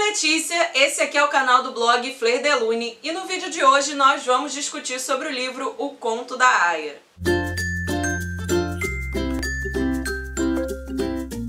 Letícia, esse aqui é o canal do blog Fleur de Lune e no vídeo de hoje nós vamos discutir sobre o livro O Conto da Aia.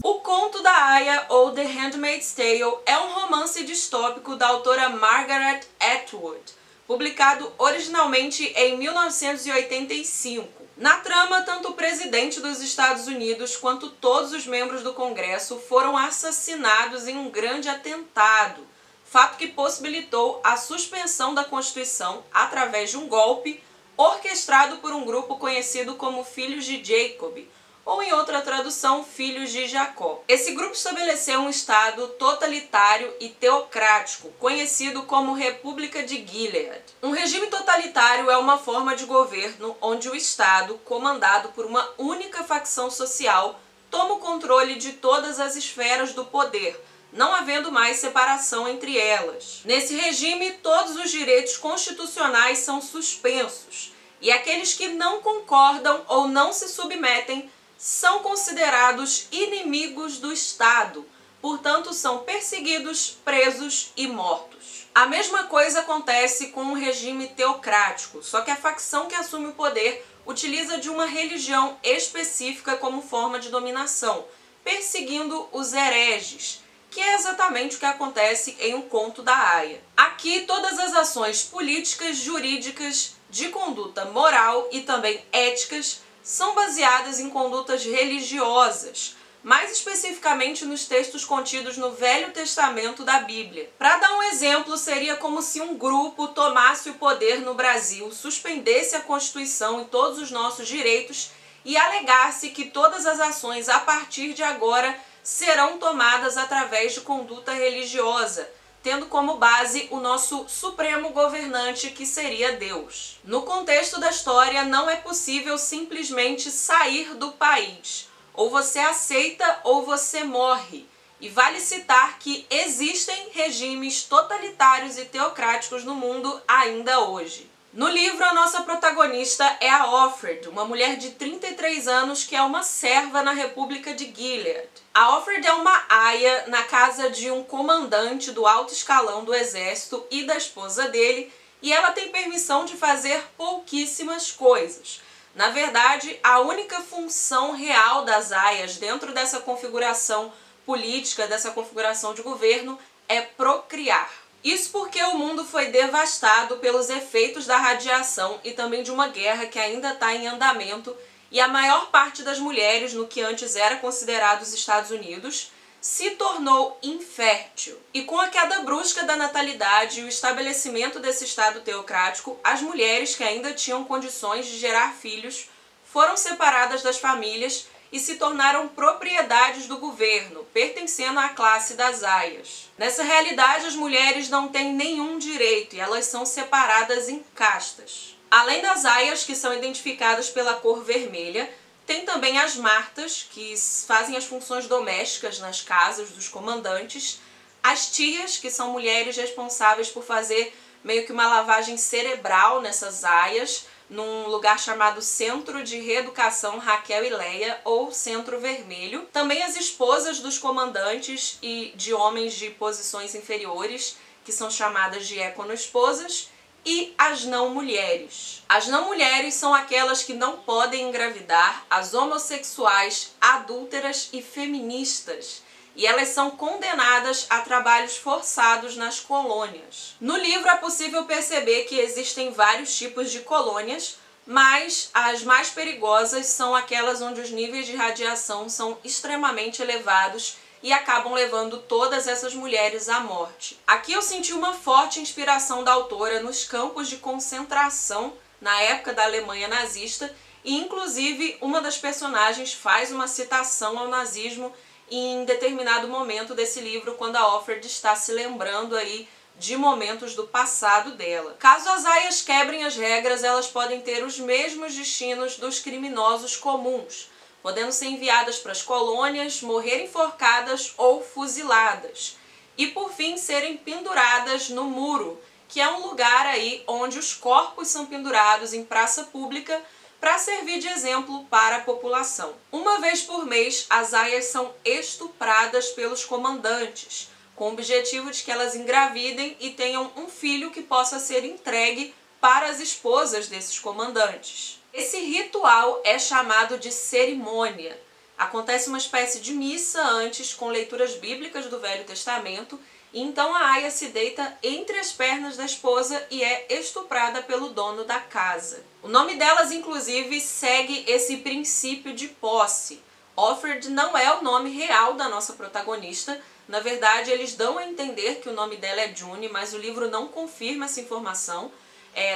O Conto da Aia, ou The Handmaid's Tale, é um romance distópico da autora Margaret Atwood, publicado originalmente em 1985. Na trama, tanto o presidente dos Estados Unidos quanto todos os membros do Congresso foram assassinados em um grande atentado, fato que possibilitou a suspensão da Constituição através de um golpe orquestrado por um grupo conhecido como Filhos de Jacob, ou em outra tradução, Filhos de Jacó. Esse grupo estabeleceu um Estado totalitário e teocrático, conhecido como República de Gilead. Um regime totalitário é uma forma de governo onde o Estado, comandado por uma única facção social, toma o controle de todas as esferas do poder, não havendo mais separação entre elas. Nesse regime, todos os direitos constitucionais são suspensos, e aqueles que não concordam ou não se submetem são considerados inimigos do Estado, portanto são perseguidos, presos e mortos. A mesma coisa acontece com um regime teocrático, só que a facção que assume o poder utiliza de uma religião específica como forma de dominação, perseguindo os hereges, que é exatamente o que acontece em O Conto da Aia. Aqui, todas as ações políticas, jurídicas, de conduta moral e também éticas são baseadas em condutas religiosas, mais especificamente nos textos contidos no Velho Testamento da Bíblia. Para dar um exemplo, seria como se um grupo tomasse o poder no Brasil, suspendesse a Constituição e todos os nossos direitos e alegasse que todas as ações a partir de agora serão tomadas através de conduta religiosa, tendo como base o nosso supremo governante, que seria Deus. No contexto da história, não é possível simplesmente sair do país. Ou você aceita ou você morre. E vale citar que existem regimes totalitários e teocráticos no mundo ainda hoje. No livro, a nossa protagonista é a Offred, uma mulher de 33 anos que é uma serva na República de Gilead. A Offred é uma aia na casa de um comandante do alto escalão do exército e da esposa dele, e ela tem permissão de fazer pouquíssimas coisas. Na verdade, a única função real das aias dentro dessa configuração política, dessa configuração de governo, é procriar. Isso porque o mundo foi devastado pelos efeitos da radiação e também de uma guerra que ainda está em andamento, e a maior parte das mulheres, no que antes era considerado os Estados Unidos, se tornou infértil. E com a queda brusca da natalidade e o estabelecimento desse Estado teocrático, as mulheres que ainda tinham condições de gerar filhos foram separadas das famílias e se tornaram propriedades do governo, pertencendo à classe das aias. Nessa realidade, as mulheres não têm nenhum direito e elas são separadas em castas. Além das aias, que são identificadas pela cor vermelha, tem também as martas, que fazem as funções domésticas nas casas dos comandantes, as tias, que são mulheres responsáveis por fazer meio que uma lavagem cerebral nessas aias, num lugar chamado Centro de Reeducação Raquel e Leia, ou Centro Vermelho. Também as esposas dos comandantes e de homens de posições inferiores, que são chamadas de econo-esposas, e as não-mulheres. As não-mulheres são aquelas que não podem engravidar, as homossexuais, adúlteras e feministas, e elas são condenadas a trabalhos forçados nas colônias. No livro é possível perceber que existem vários tipos de colônias, mas as mais perigosas são aquelas onde os níveis de radiação são extremamente elevados e acabam levando todas essas mulheres à morte. Aqui eu senti uma forte inspiração da autora nos campos de concentração na época da Alemanha nazista, e inclusive uma das personagens faz uma citação ao nazismo em determinado momento desse livro, quando a Offred está se lembrando aí de momentos do passado dela. Caso as aias quebrem as regras, elas podem ter os mesmos destinos dos criminosos comuns, podendo ser enviadas para as colônias, morrer enforcadas ou fuziladas, e por fim serem penduradas no muro, que é um lugar aí onde os corpos são pendurados em praça pública para servir de exemplo para a população. Uma vez por mês, as aias são estupradas pelos comandantes, com o objetivo de que elas engravidem e tenham um filho que possa ser entregue para as esposas desses comandantes. Esse ritual é chamado de cerimônia. Acontece uma espécie de missa antes, com leituras bíblicas do Velho Testamento, e então a aia se deita entre as pernas da esposa e é estuprada pelo dono da casa. O nome delas, inclusive, segue esse princípio de posse. Offred não é o nome real da nossa protagonista. Na verdade, eles dão a entender que o nome dela é June, mas o livro não confirma essa informação.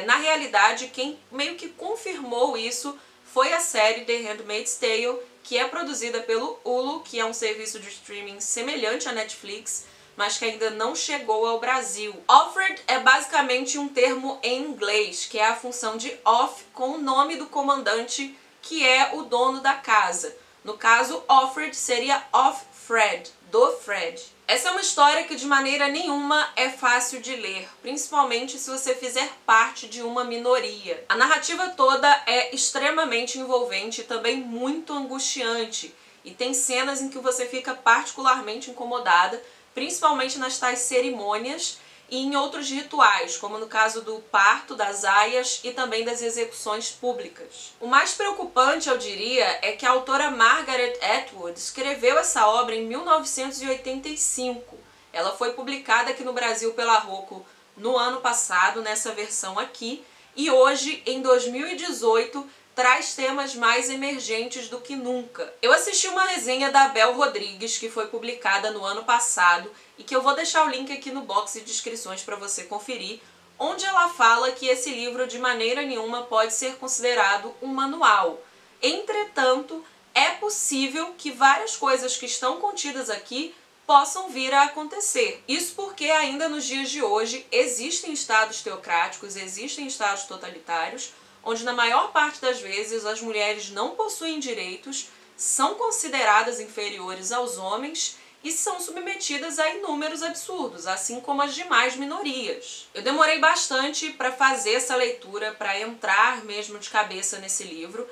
Na realidade, quem meio que confirmou isso foi a série The Handmaid's Tale, que é produzida pelo Hulu, que é um serviço de streaming semelhante à Netflix, mas que ainda não chegou ao Brasil. Offred é basicamente um termo em inglês, que é a função de off com o nome do comandante, que é o dono da casa. No caso, Offred seria Offred, do Fred. Essa é uma história que de maneira nenhuma é fácil de ler, principalmente se você fizer parte de uma minoria. A narrativa toda é extremamente envolvente e também muito angustiante, e tem cenas em que você fica particularmente incomodada, principalmente nas tais cerimônias e em outros rituais, como no caso do parto, das aias e também das execuções públicas. O mais preocupante, eu diria, é que a autora Margaret Atwood escreveu essa obra em 1985. Ela foi publicada aqui no Brasil pela Rocco no ano passado, nessa versão aqui, e hoje, em 2018, traz temas mais emergentes do que nunca. Eu assisti uma resenha da Bel Rodrigues, que foi publicada no ano passado, e que eu vou deixar o link aqui no box de descrições para você conferir, onde ela fala que esse livro de maneira nenhuma pode ser considerado um manual. Entretanto, é possível que várias coisas que estão contidas aqui possam vir a acontecer. Isso porque ainda nos dias de hoje existem estados teocráticos, existem estados totalitários, onde na maior parte das vezes as mulheres não possuem direitos, são consideradas inferiores aos homens e são submetidas a inúmeros absurdos, assim como as demais minorias. Eu demorei bastante para fazer essa leitura, para entrar mesmo de cabeça nesse livro.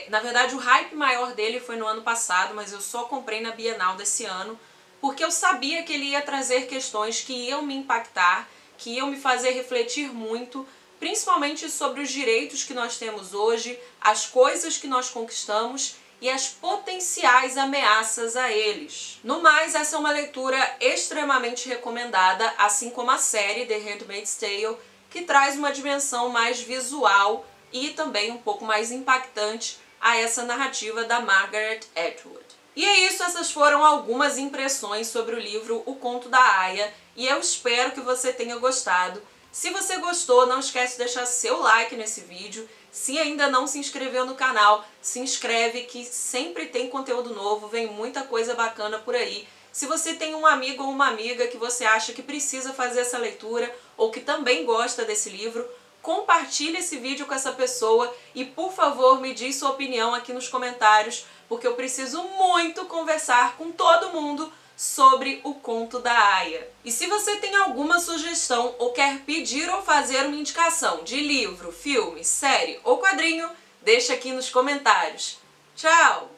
Na verdade, o hype maior dele foi no ano passado, mas eu só comprei na Bienal desse ano, porque eu sabia que ele ia trazer questões que iam me impactar, que iam me fazer refletir muito, principalmente sobre os direitos que nós temos hoje, as coisas que nós conquistamos e as potenciais ameaças a eles. No mais, essa é uma leitura extremamente recomendada, assim como a série The Handmaid's Tale, que traz uma dimensão mais visual e também um pouco mais impactante a essa narrativa da Margaret Atwood. E é isso, essas foram algumas impressões sobre o livro O Conto da Aia, e eu espero que você tenha gostado. Se você gostou, não esquece de deixar seu like nesse vídeo. Se ainda não se inscreveu no canal, se inscreve que sempre tem conteúdo novo, vem muita coisa bacana por aí. Se você tem um amigo ou uma amiga que você acha que precisa fazer essa leitura ou que também gosta desse livro, compartilhe esse vídeo com essa pessoa e, por favor, me diz sua opinião aqui nos comentários, porque eu preciso muito conversar com todo mundo sobre O Conto da Aia. E se você tem alguma sugestão ou quer pedir ou fazer uma indicação de livro, filme, série ou quadrinho, deixa aqui nos comentários. Tchau!